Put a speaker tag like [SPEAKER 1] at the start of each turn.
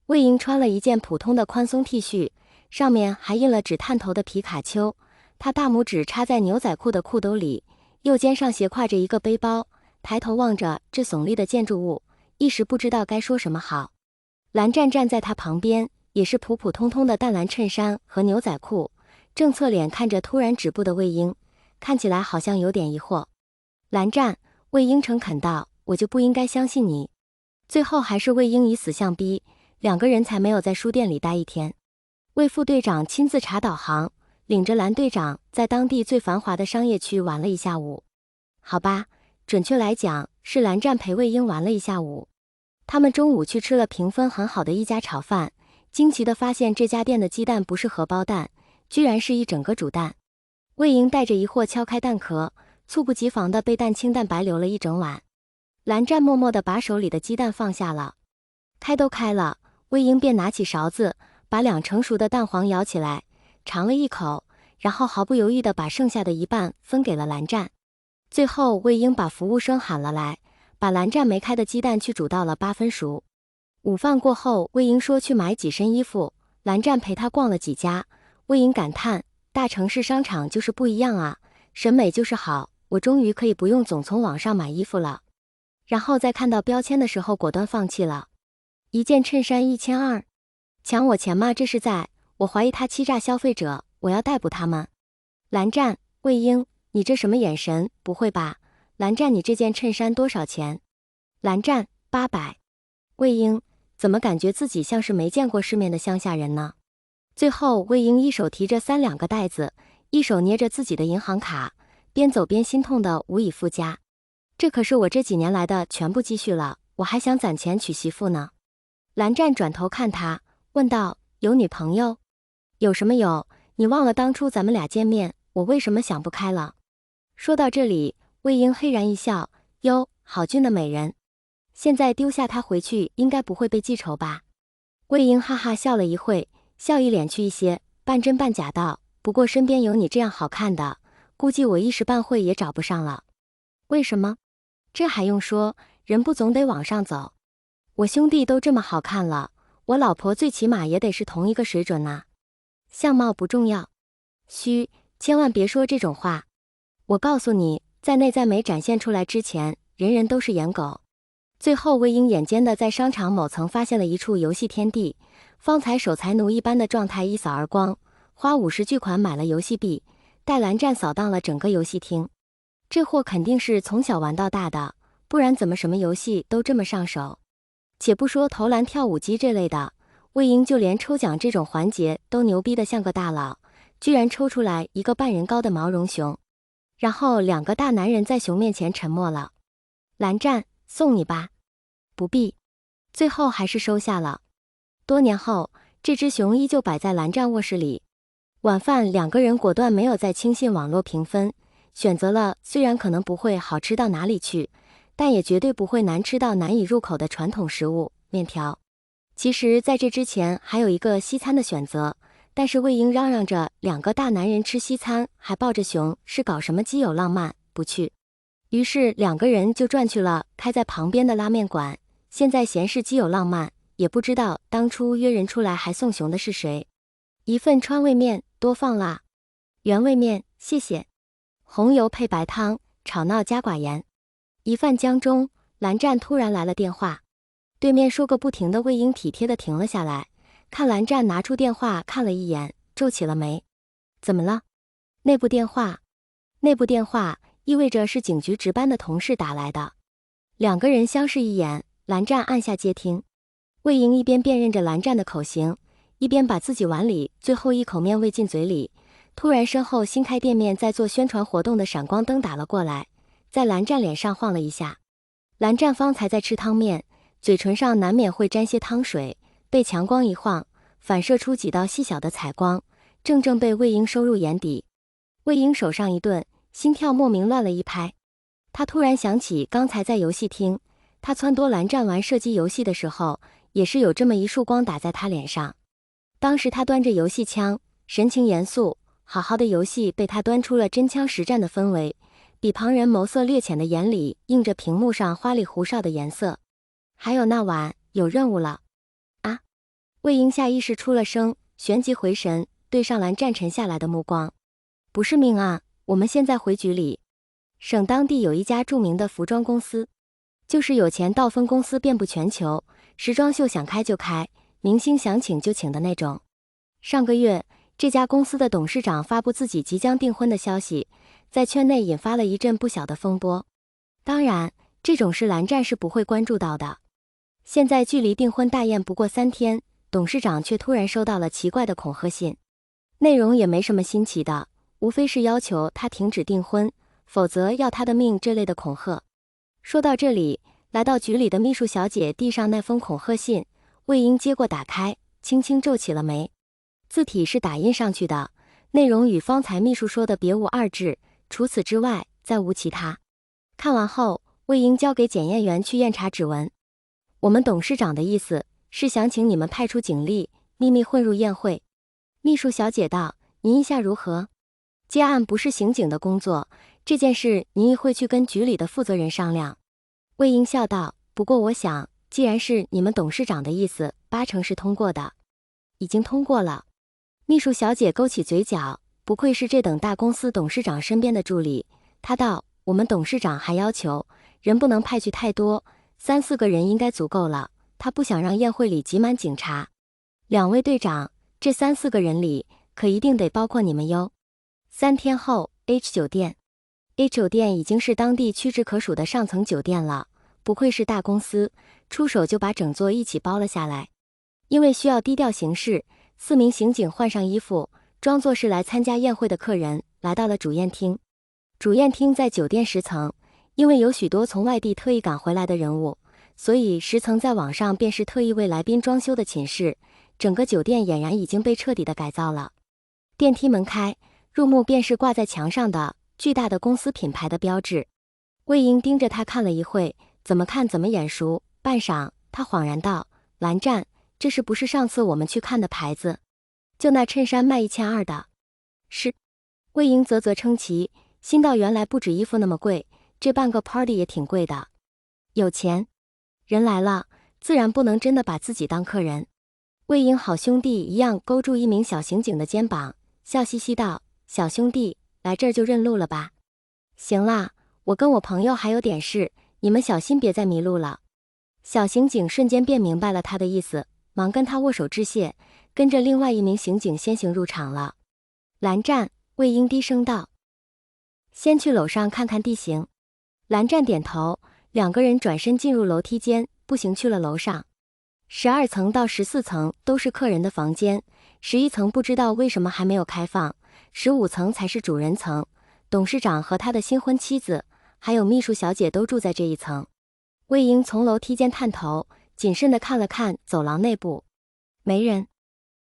[SPEAKER 1] 魏莹穿了一件普通的宽松 T 恤，上面还印了纸探头的皮卡丘。她大拇指插在牛仔裤的裤兜里，右肩上斜挎着一个背包，抬头望着这耸立的建筑物，一时不知道该说什么好。蓝湛站在她旁边，也是普普通通的淡蓝衬衫和牛仔裤，正侧脸看着突然止步的魏婴，看起来好像有点疑惑。蓝湛，魏婴诚恳道，我就不应该相信你。最后还是魏婴以死相逼，两个人才没有在书店里待一天。魏副队长亲自查导航，领着蓝队长在当地最繁华的商业区玩了一下午。好吧，准确来讲是蓝湛陪魏婴玩了一下午。他们中午去吃了评分很好的一家炒饭，惊奇地发现这家店的鸡蛋不是荷包蛋，居然是一整个煮蛋。魏婴带着疑惑敲开蛋壳，猝不及防地被蛋清蛋白流了一整碗。蓝湛默默地把手里的鸡蛋放下了。开都开了，魏婴便拿起勺子，把2成熟的蛋黄舀起来，尝了一口，然后毫不犹豫地把剩下的一半分给了蓝湛。最后魏婴把服务生喊了来，把蓝湛没开的鸡蛋去煮到了8分熟。午饭过后，魏婴说去买几身衣服，蓝湛陪他逛了几家。魏婴感叹，大城市商场就是不一样啊，审美就是好，我终于可以不用总从网上买衣服了。然后在看到标签的时候果断放弃了。一件衬衫1200，抢我钱吗？这是在，我怀疑他欺诈消费者，我要逮捕他们。蓝湛，魏婴，你这什么眼神？不会吧？蓝湛，你这件衬衫多少钱？蓝湛，800。魏婴，怎么感觉自己像是没见过世面的乡下人呢？最后魏婴一手提着3两个袋子，一手捏着自己的银行卡，边走边心痛的无以复加。这可是我这几年来的全部积蓄了，我还想攒钱娶媳妇呢。蓝湛转头看他，问道，有女朋友？有什么有？你忘了当初咱们俩见面，我为什么想不开了？说到这里，魏婴嘿然一笑，哟，好俊的美人，现在丢下她回去应该不会被记仇吧？魏婴哈哈笑了一会，笑意敛去一些，半真半假道，不过身边有你这样好看的，估计我一时半会也找不上了。为什么？这还用说，人不总得往上走。我兄弟都这么好看了，我老婆最起码也得是同一个水准呐。相貌不重要。嘘，千万别说这种话。我告诉你，在内在美展现出来之前，人人都是颜狗。最后魏婴眼尖的在商场某层发现了一处游戏天地，方才守财奴一般的状态一扫而光，花50巨款买了游戏币，带蓝湛扫荡了整个游戏厅。这货肯定是从小玩到大的，不然怎么什么游戏都这么上手？且不说投篮跳舞机这类的，魏婴就连抽奖这种环节都牛逼的像个大佬，居然抽出来一个半人高的毛绒熊。然后2个大男人在熊面前沉默了。蓝湛，送你吧。不必。最后还是收下了。多年后，这只熊依旧摆在蓝湛卧室里。晚饭2个人果断没有在轻信网络评分，选择了虽然可能不会好吃到哪里去，但也绝对不会难吃到难以入口的传统食物面条。其实在这之前还有一个西餐的选择，但是魏婴嚷嚷着2个大男人吃西餐还抱着熊是搞什么基友浪漫，不去。于是2个人就转去了开在旁边的拉面馆，现在嫌是基友浪漫，也不知道当初约人出来还送熊的是谁。一份川味面，多放辣。原味面，谢谢。红油配白汤，吵闹加寡盐。一饭江中，蓝湛突然来了电话。对面说个不停的魏婴体贴的停了下来，看蓝湛拿出电话看了一眼，皱起了眉。怎么了？内部电话。内部电话意味着是警局值班的同事打来的。2个人相视一眼，蓝湛按下接听。魏婴一边辨认着蓝湛的口型，一边把自己碗里最后一口面喂进嘴里。突然身后新开店面在做宣传活动的闪光灯打了过来，在蓝湛脸上晃了一下。蓝湛方才在吃汤面，嘴唇上难免会沾些汤水，被强光一晃，反射出几道细小的彩光，正正被魏婴收入眼底。魏婴手上一顿，心跳莫名乱了一拍。他突然想起刚才在游戏厅，他撺掇蓝湛玩射击游戏的时候，也是有这么一束光打在他脸上。当时他端着游戏枪，神情严肃，好好的游戏被他端出了真枪实战的氛围，比旁人眸色略浅的眼里映着屏幕上花里胡哨的颜色。还有那晚有任务了啊！魏婴下意识出了声，旋即回神，对上蓝湛沉下来的目光。不是命案，我们现在回局里。省当地有一家著名的服装公司，就是有钱到分公司遍布全球，时装秀想开就开，明星想请就请的那种。上个月，这家公司的董事长发布自己即将订婚的消息，在圈内引发了一阵不小的风波。当然，这种事蓝湛是不会关注到的。现在距离订婚大宴不过3天，董事长却突然收到了奇怪的恐吓信，内容也没什么新奇的，无非是要求他停止订婚，否则要他的命这类的恐吓。说到这里，来到局里的秘书小姐递上那封恐吓信，魏婴接过打开，轻轻皱起了眉。字体是打印上去的，内容与方才秘书说的别无二致，除此之外再无其他。看完后，魏婴交给检验员去验查指纹。我们董事长的意思是想请你们派出警力，秘密混入宴会。秘书小姐道：您意下如何？接案不是刑警的工作，这件事您亦会去跟局里的负责人商量。魏婴笑道：不过我想，既然是你们董事长的意思，8成是通过的。已经通过了。秘书小姐勾起嘴角，不愧是这等大公司董事长身边的助理。她道：我们董事长还要求，人不能派去太多，3、4个人应该足够了。他不想让宴会里挤满警察。2位队长，这3、4个人里，可一定得包括你们哟。3天后 ，H 酒店。H 酒店已经是当地屈指可数的上层酒店了，不愧是大公司，出手就把整座一起包了下来。因为需要低调行事，4名刑警换上衣服，装作是来参加宴会的客人，来到了主宴厅。主宴厅在酒店10层，因为有许多从外地特意赶回来的人物，所以10层在网上便是特意为来宾装修的寝室。整个酒店俨然已经被彻底的改造了。电梯门开，入目便是挂在墙上的巨大的公司品牌的标志。魏婴盯着他看了一会，怎么看怎么眼熟，半晌，他恍然道：蓝湛，这是不是上次我们去看的牌子？就那衬衫卖1200的。是。魏婴啧啧称奇，心道原来不止衣服那么贵，这办个 party 也挺贵的。有钱人来了，自然不能真的把自己当客人。魏婴好兄弟一样勾住一名小刑警的肩膀，笑嘻嘻道：小兄弟，来这儿就认路了吧？行啦，我跟我朋友还有点事，你们小心别再迷路了。小刑警瞬间便明白了他的意思，忙跟他握手致谢，跟着另外一名刑警先行入场了。蓝湛，魏婴低声道：先去楼上看看地形。蓝湛点头，2个人转身进入楼梯间，步行去了楼上。12层到14层都是客人的房间，11层不知道为什么还没有开放，15层才是主人层，董事长和他的新婚妻子，还有秘书小姐都住在这一层。魏婴从楼梯间探头，谨慎地看了看走廊内部，没人。